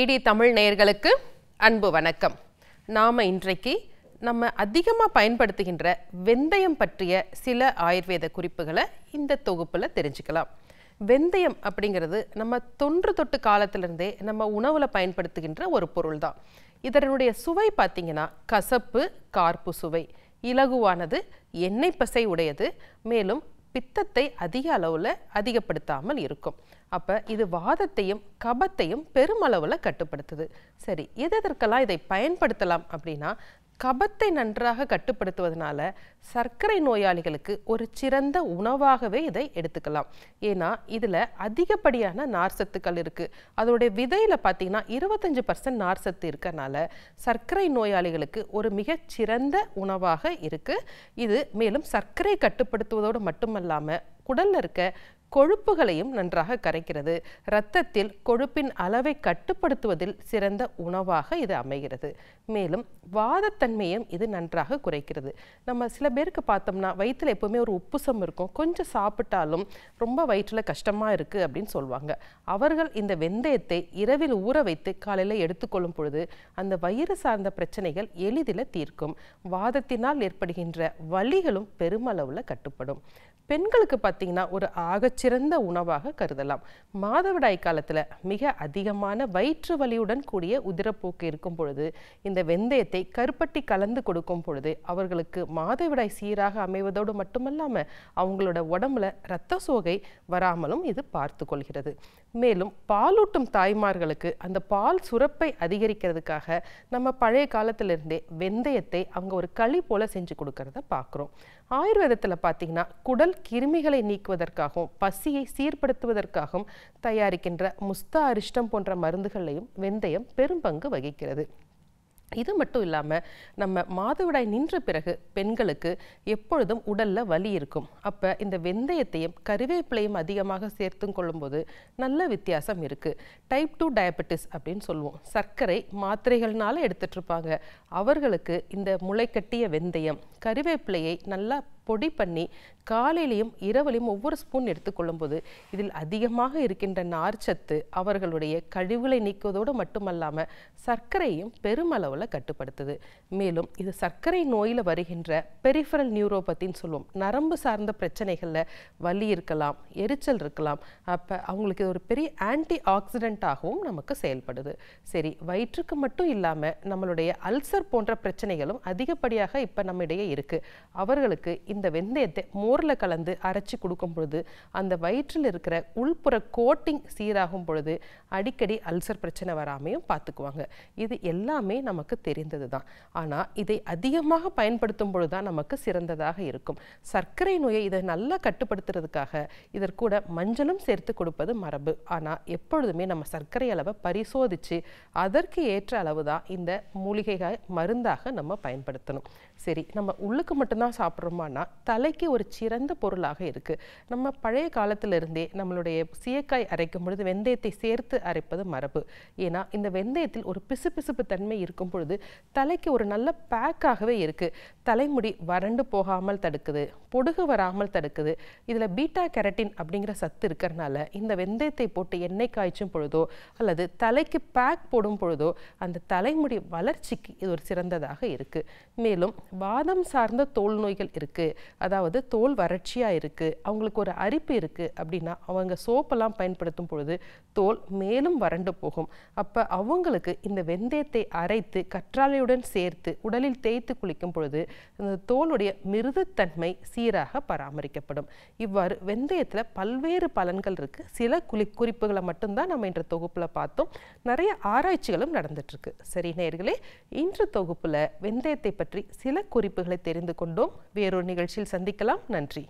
DD Tamil நேயர்களுக்கு அன்பு வணக்கம். நாம இன்றைக்கு நம்ம அதிகமாக பயன்படுத்துகின்ற வெந்தயம் பற்றிய சில ஆயுர்வேத குறிப்புகளை இந்த தொகுப்புல தெரிஞ்சுக்கலாம். வெந்தயம் அப்படிங்கிறது நம்ம தொன்று தொட்டு காலத்திலிருந்தே நம்ம உணவுல பயன்படுத்துகின்ற ஒரு பொருள் தான். இதனுடைய சுவை பார்த்தீங்கன்னா கசப்பு, கார்ப்பு சுவை, இலகுவானது, எண்ணெய் பசை உடையது, மேலும் பித்தத்தை அதிக அளவில் அதிகப்படுத்தாமல் இருக்கும். அப்போ இது வாதத்தையும் கபத்தையும் பெருமளவில் கட்டுப்படுத்துது. சரி, எதற்கெல்லாம் இதை பயன்படுத்தலாம் அப்படின்னா, கபத்தை நன்றாக கட்டுப்படுத்துவதனால சர்க்கரை நோயாளிகளுக்கு ஒரு சிறந்த உணவாகவே இதை எடுத்துக்கலாம். ஏன்னா இதில் அதிகப்படியான நார்சத்துக்கள் இருக்குது. அதோடைய விதையில் பார்த்தீங்கன்னா 25% நார்சத்து இருக்கறனால சர்க்கரை நோயாளிகளுக்கு ஒரு மிகச்சிறந்த உணவாக இருக்குது. இது மேலும் சர்க்கரை கட்டுப்படுத்துவதோடு மட்டுமல்லாமல் குடலில் இருக்க கொழுப்புகளையும் நன்றாக கரைக்கிறது. இரத்தத்தில் கொழுப்பின் அளவை கட்டுப்படுத்துவதில் சிறந்த உணவாக இது அமைகிறது. மேலும் வாதத்தன்மையும் இது நன்றாக குறைக்கிறது. நம்ம சில பேருக்கு பார்த்தோம்னா வயிற்றில் எப்பவுமே ஒரு உப்புசம் இருக்கும், கொஞ்சம் சாப்பிட்டாலும் ரொம்ப வயிற்றில் கஷ்டமாக இருக்குது அப்படின்னு சொல்லுவாங்க. அவர்கள் இந்த வெந்தயத்தை இரவில் ஊற வைத்து காலையில் எடுத்துக்கொள்ளும் பொழுது அந்த வயிறு சார்ந்த பிரச்சனைகள் எளிதில் தீர்க்கும். வாதத்தினால் ஏற்படுகின்ற வலிகளும் பெருமளவில் கட்டுப்படும். பெண்களுக்கு பார்த்தீங்கன்னா ஒரு ஆகச்சிறந்த உணவாக கருதலாம். மாதவிடாய் காலத்தில் மிக அதிகமான வயிற்று வலியுடன் கூடிய உதிரப்போக்கு இருக்கும் பொழுது இந்த வெந்தயத்தை கருப்பட்டி கலந்து கொடுக்கும் பொழுது அவர்களுக்கு மாதவிடாய் சீராக அமைவதோடு மட்டுமல்லாமல் அவங்களோட உடம்புல இரத்த சோகை வராமலும் இது பார்த்து கொள்கிறது. மேலும் பாலூட்டும் தாய்மார்களுக்கு அந்த பால் சுரப்பை அதிகரிக்கிறதுக்காக நம்ம பழைய காலத்திலிருந்தே வெந்தயத்தை அவங்க ஒரு களி போல செஞ்சு கொடுக்கறத பார்க்குறோம். ஆயுர்வேதத்தில் பார்த்தீங்கன்னா குடல் கிருமிகளை நீக்குவதற்காகவும் பசியை சீர்படுத்துவதற்காகவும் தயாரிக்கின்ற முஸ்தா அரிஷ்டம் போன்ற மருந்துகளையும் வெந்தயம் பெரும்பங்கு வகிக்கிறது. இது மட்டும் இல்லாமல் நம்ம மாதவிடாய் நின்ற பிறகு பெண்களுக்கு எப்பொழுதும் உடலில் வலி இருக்கும். அப்போ இந்த வெந்தயத்தையும் கறிவேப்பிலையும் அதிகமாக சேர்த்து கொள்ளும்போது நல்ல வித்தியாசம் இருக்குது. டைப் 2 டயபெட்டிஸ் அப்படின்னு சொல்லுவோம். சர்க்கரை மாத்திரைகள்னால எடுத்துகிட்டு இருப்பாங்க. அவர்களுக்கு இந்த முளைக்கட்டிய வெந்தயம் கறிவேப்பிலையை நல்லா பொடி பண்ணி காலையிலையும் இரவிலையும் ஒவ்வொரு ஸ்பூன் எடுத்துக்கொள்ளும் போது இதில் அதிகமாக இருக்கின்ற நார்ச்சத்து அவர்களுடைய கழிவுகளை நீக்குவதோடு மட்டுமல்லாமல் சர்க்கரையும் பெருமளவில் கட்டுப்படுத்துது. மேலும் இது சர்க்கரை நோயில் வருகின்ற பெரிஃபரல் நியூரோபத்தின்னு சொல்லுவோம். நரம்பு சார்ந்த பிரச்சனைகளில் வலி இருக்கலாம், எரிச்சல் இருக்கலாம். அப்போ அவங்களுக்கு ஒரு பெரிய ஆன்டி ஆக்சிடென்ட்டாகவும் நமக்கு செயல்படுது. சரி, வயிற்றுக்கு மட்டும் இல்லாமல் நம்மளுடைய அல்சர் போன்ற பிரச்சனைகளும் அதிகப்படியாக இப்போ நம்மிடையே இருக்குது. அவர்களுக்கு இந்த வெந்தயத்தை மோரில் கலந்து அரைச்சி கொடுக்கும் பொழுது அந்த வயிற்றில் இருக்கிற உள்புற கோட்டிங் சீராகும் பொழுது அடிக்கடி அல்சர் பிரச்சனை வராமையும் பார்த்துக்குவாங்க. இது எல்லாமே நமக்கு தெரிந்தது தான். ஆனால் இதை அதிகமாக பயன்படுத்தும் பொழுது தான் நமக்கு சிறந்ததாக இருக்கும். சர்க்கரை நோயை இதை நல்லா கட்டுப்படுத்துறதுக்காக இதற்கூட மஞ்சளும் சேர்த்து கொடுப்பது மரபு. ஆனால் எப்பொழுதுமே நம்ம சர்க்கரை அளவை பரிசோதித்து அதற்கு ஏற்ற அளவு தான் இந்த மூலிகைகள் மருந்தாக நம்ம பயன்படுத்தணும். சரி, நம்ம உள்ளுக்கு மட்டும்தான் சாப்பிட்றோமானா தலைக்கு ஒரு சிறந்த பொருளாக இருக்குது. நம்ம பழைய காலத்திலிருந்தே நம்மளுடைய சீயக்காய் அரைக்கும் பொழுது வெந்தயத்தை சேர்த்து அரைப்பது மரபு. ஏன்னா இந்த வெந்தயத்தில் ஒரு பிசுபிசுப்பு தன்மை இருக்கும் பொழுது தலைக்கு ஒரு நல்ல பேக்காகவே இருக்குது. தலைமுடி வறண்டு போகாமல் தடுக்குது, பொடுகு வராமல் தடுக்குது. இதில் பீட்டா கேரட்டின் அப்படிங்கிற சத்து இருக்கிறதுனால இந்த வெந்தயத்தை போட்டு எண்ணெய் காய்ச்சும் பொழுதோ அல்லது தலைக்கு பேக் போடும் பொழுதோ அந்த தலைமுடி வளர்ச்சிக்கு இது ஒரு சிறந்ததாக இருக்குது. மேலும் வாதம் சார்ந்த தோல் நோய்கள் இருக்குது, அதாவது தோல் வறட்சியாக இருக்குது, அவங்களுக்கு ஒரு அரிப்பு இருக்குது அப்படின்னா அவங்க சோப்பெல்லாம் பயன்படுத்தும் பொழுது தோல் மேலும் வறண்டு போகும். அப்போ அவங்களுக்கு இந்த வெந்தயத்தை அரைத்து கற்றாழையுடன் சேர்த்து உடலில் தேய்த்து குளிக்கும் பொழுது இந்த தோலுடைய மிருதுத்தன்மை சீராக பராமரிக்கப்படும். இவ்வாறு வெந்தயத்தில் பல்வேறு பலன்கள் இருக்குது. சில குறிப்புகளை மட்டும்தான் நம்ம இன்று தொகுப்பில் பார்த்தோம். நிறைய ஆராய்ச்சிகளும் நடந்துட்டுருக்கு. சரி நேயர்களே, இன்று தொகுப்பில் வெந்தயத்தை பற்றி சில குறிப்புகளை தெரிந்து கொண்டோம். வேறொரு நிகழ்ச்சியில் சந்திக்கலாம். நன்றி.